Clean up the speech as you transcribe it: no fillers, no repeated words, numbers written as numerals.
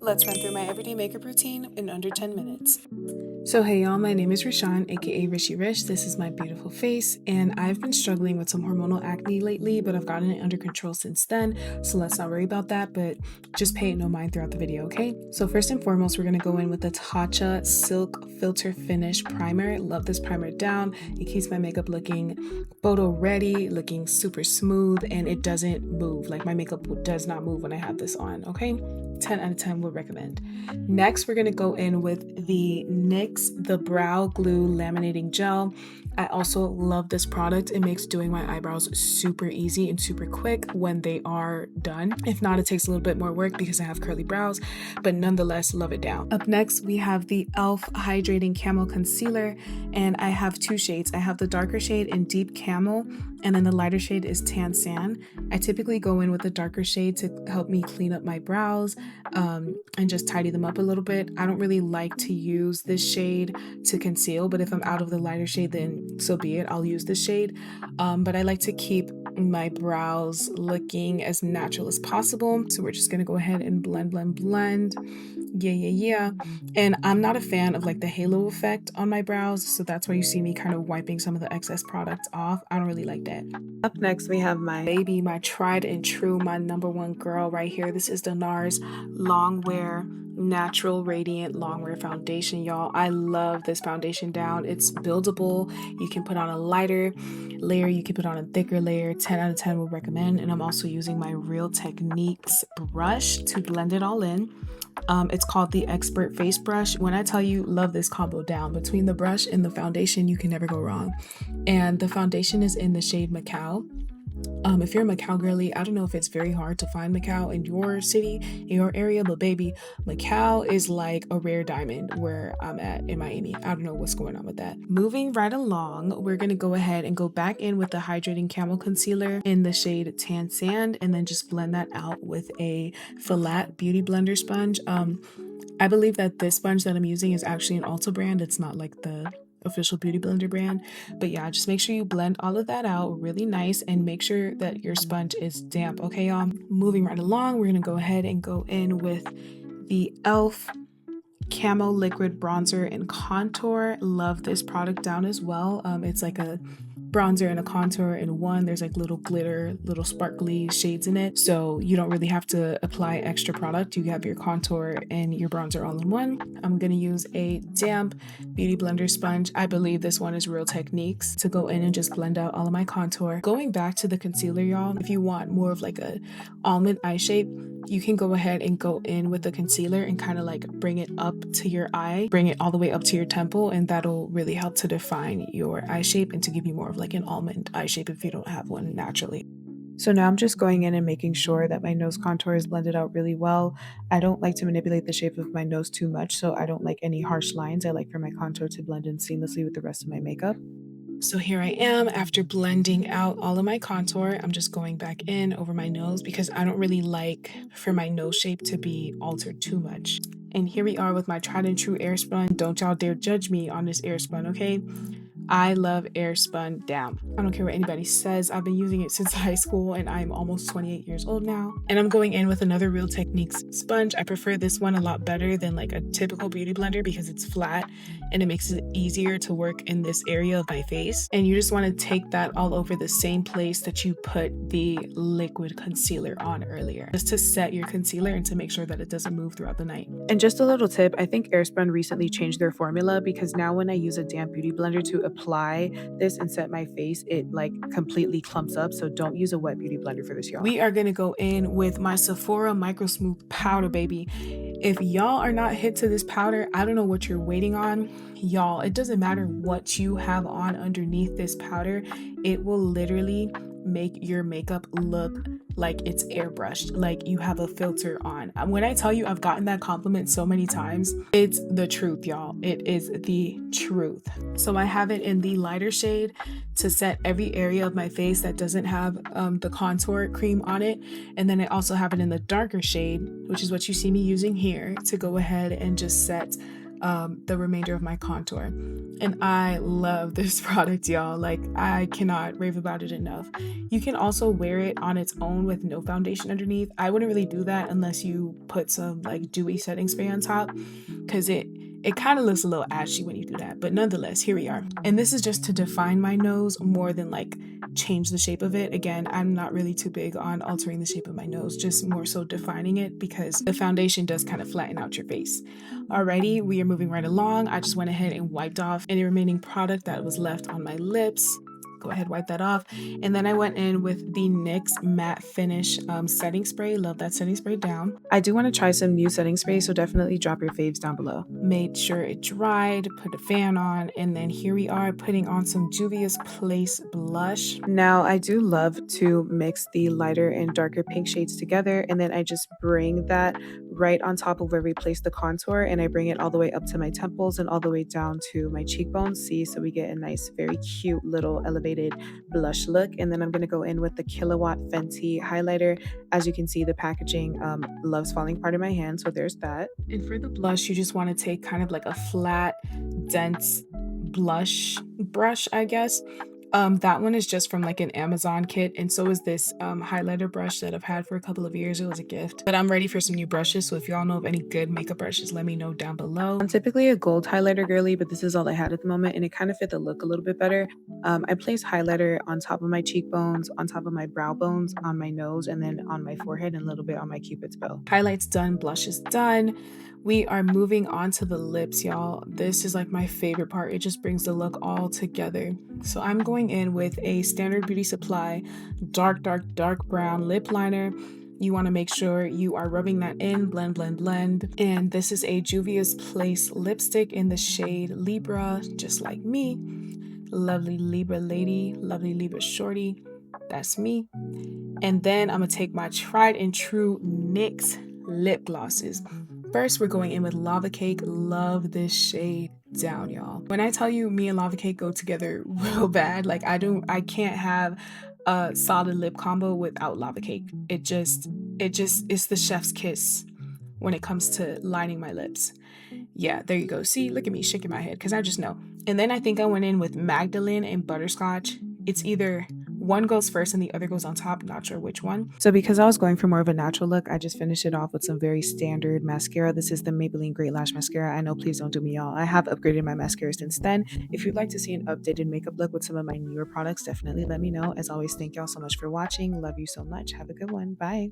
Let's run through my everyday makeup routine in under 10 minutes. So hey y'all, my name is Rishan, aka Rishie Rish. This is my beautiful face, and I've been struggling with some hormonal acne lately, but I've gotten it under control since then, so let's not worry about that, but just pay it no mind throughout the video, okay? So first and foremost, we're gonna go in with the Tatcha Silk Filter Finish Primer. I love this primer down. It keeps my makeup looking photo ready, looking super smooth, and it doesn't move. Like my makeup does not move when I have this on, okay? 10 out of 10 would recommend. Next, we're gonna go in with the NYX The Brow Glue Laminating Gel. I also love this product. It makes doing my eyebrows super easy and super quick when they are done. If not, it takes a little bit more work because I have curly brows, but nonetheless, love it down. Up next, we have the e.l.f. Hydrating Camel Concealer, and I have two shades. I have the darker shade in Deep Camel, and then the lighter shade is Tan Sand. I typically go in with the darker shade to help me clean up my brows and just tidy them up a little bit. I don't really like to use this shade to conceal, but if I'm out of the lighter shade, then so be it. I'll use this shade. But I like to keep my brows looking as natural as possible. So we're just gonna go ahead and blend. Yeah. And I'm not a fan of like the halo effect on my brows, so that's why you see me kind of wiping some of the excess product off. I don't really like that. Up next, we have my baby, my tried and true, my number one girl right here. This is the NARS Longwear Natural Radiant Longwear Foundation, y'all. I love this foundation down. It's buildable. You can put on a lighter layer, you can put on a thicker layer. 10 out of 10 would recommend. And I'm also using my Real Techniques brush to blend it all in. It's called the Expert Face Brush. When I tell you, love this combo down. Between the brush and the foundation, you can never go wrong. And the foundation is in the shade Macao. If you're a Macao girly, I don't know if it's very hard to find Macao in your city, in your area, but baby, Macao is like a rare diamond where I'm at in Miami. I don't know what's going on with that. Moving right along, we're going to go ahead and go back in with the Hydrating Camel Concealer in the shade Tan Sand, and then just blend that out with a Filat Beauty Blender sponge. I believe that this sponge that I'm using is actually an Ulta brand. It's not like the official beauty blender brand, but yeah, just make sure you blend all of that out really nice and make sure that your sponge is damp. Okay, y'all. Moving right along, we're gonna go ahead and go in with the e.l.f. Camo Liquid Bronzer and Contour. Love this product down as well. It's like a bronzer and a contour in one. There's like little glitter, little sparkly shades in it, so you don't really have to apply extra product. You have your contour and your bronzer all in one. I'm gonna use a damp beauty blender sponge. I believe this one is Real Techniques, to go in and just blend out all of my contour. Going back to the concealer, y'all, if you want more of like a almond eye shape, you can go ahead and go in with the concealer and kind of like bring it up to your eye, bring it all the way up to your temple, and that'll really help to define your eye shape and to give you more of like an almond eye shape if you don't have one naturally. So now I'm just going in and making sure that my nose contour is blended out really well. I don't like to manipulate the shape of my nose too much, so I don't like any harsh lines. I like for my contour to blend in seamlessly with the rest of my makeup. So here I am after blending out all of my contour. I'm just going back in over my nose because I don't really like for my nose shape to be altered too much. And here we are with my tried and true Airspun. Don't y'all dare judge me on this Airspun, okay? I love Airspun down. I don't care what anybody says. I've been using it since high school and I'm almost 28 years old now. And I'm going in with another Real Techniques sponge. I prefer this one a lot better than like a typical beauty blender because it's flat and it makes it easier to work in this area of my face. And you just want to take that all over the same place that you put the liquid concealer on earlier, just to set your concealer and to make sure that it doesn't move throughout the night. And just a little tip, I think Airspun recently changed their formula because now when I use a damp beauty blender to apply this and set my face, it like completely clumps up, so don't use a wet beauty blender for this, y'all. We are gonna go in with my Sephora Micro Smooth powder, baby. If y'all are not hip to this powder, I don't know what you're waiting on. Y'all, it doesn't matter what you have on underneath this powder, it will literally make your makeup look like it's airbrushed, like you have a filter on. When I tell you I've gotten that compliment so many times, it's the truth, y'all. It is the truth. So I have it in the lighter shade to set every area of my face that doesn't have the contour cream on it. And then I also have it in the darker shade, which is what you see me using here, to go ahead and just set the remainder of my contour. And I love this product, y'all. Like, I cannot rave about it enough. You can also wear it on its own with no foundation underneath. I wouldn't really do that unless you put some like dewy setting spray on top, because it kind of looks a little ashy when you do that. But nonetheless, here we are. And this is just to define my nose more than like change the shape of it. Again, I'm not really too big on altering the shape of my nose, just more so defining it, because the foundation does kind of flatten out your face. Alrighty, we are moving right along. I just went ahead and wiped off any remaining product that was left on my lips. Go ahead, wipe that off. And then I went in with the NYX Matte Finish setting spray. Love that setting spray down. I do want to try some new setting spray, so definitely drop your faves down below. Made sure it dried, put a fan on, and then here we are putting on some Juvia's Place blush. Now, I do love to mix the lighter and darker pink shades together, and then I just bring that right on top of where we place the contour, and I bring it all the way up to my temples and all the way down to my cheekbones. See, so we get a nice, very cute little elevated blush look. And then I'm going to go in with the Kilowatt Fenty highlighter. As you can see, the packaging loves falling apart in my hand, so there's that. And for the blush, you just want to take kind of like a flat, dense blush brush, I guess. That one is just from like an Amazon kit, and so is this highlighter brush that I've had for a couple of years. It was a gift, but I'm ready for some new brushes, so if y'all know of any good makeup brushes, let me know down below. I'm typically a gold highlighter girly, but this is all I had at the moment, and it kind of fit the look a little bit better. I placed highlighter on top of my cheekbones, on top of my brow bones, on my nose, and then on my forehead, and a little bit on my cupid's bow. Highlights done, blush is done. We are moving on to the lips, y'all. This is like my favorite part. It just brings the look all together. So I'm going in with a Standard Beauty Supply dark brown lip liner. You want to make sure you are rubbing that in, blend, blend, blend. And this is a Juvia's Place lipstick in the shade Libra, just like me. Lovely Libra lady, lovely Libra shorty. That's me. And then I'm going to take my tried and true NYX lip glosses. First, we're going in with Lava Cake. Love this shade down, y'all. When I tell you me and Lava Cake go together real bad, like I can't have a solid lip combo without Lava Cake. It's the chef's kiss when it comes to lining my lips. Yeah, there you go. See, look at me shaking my head because I just know. And then I think I went in with Magdalene and Butterscotch. It's either one goes first and the other goes on top, not sure which one. So because I was going for more of a natural look, I just finished it off with some very standard mascara. This is the Maybelline Great Lash Mascara. I know, please don't do me, y'all. I have upgraded my mascara since then. If you'd like to see an updated makeup look with some of my newer products, definitely let me know. As always, thank y'all so much for watching. Love you so much. Have a good one. Bye.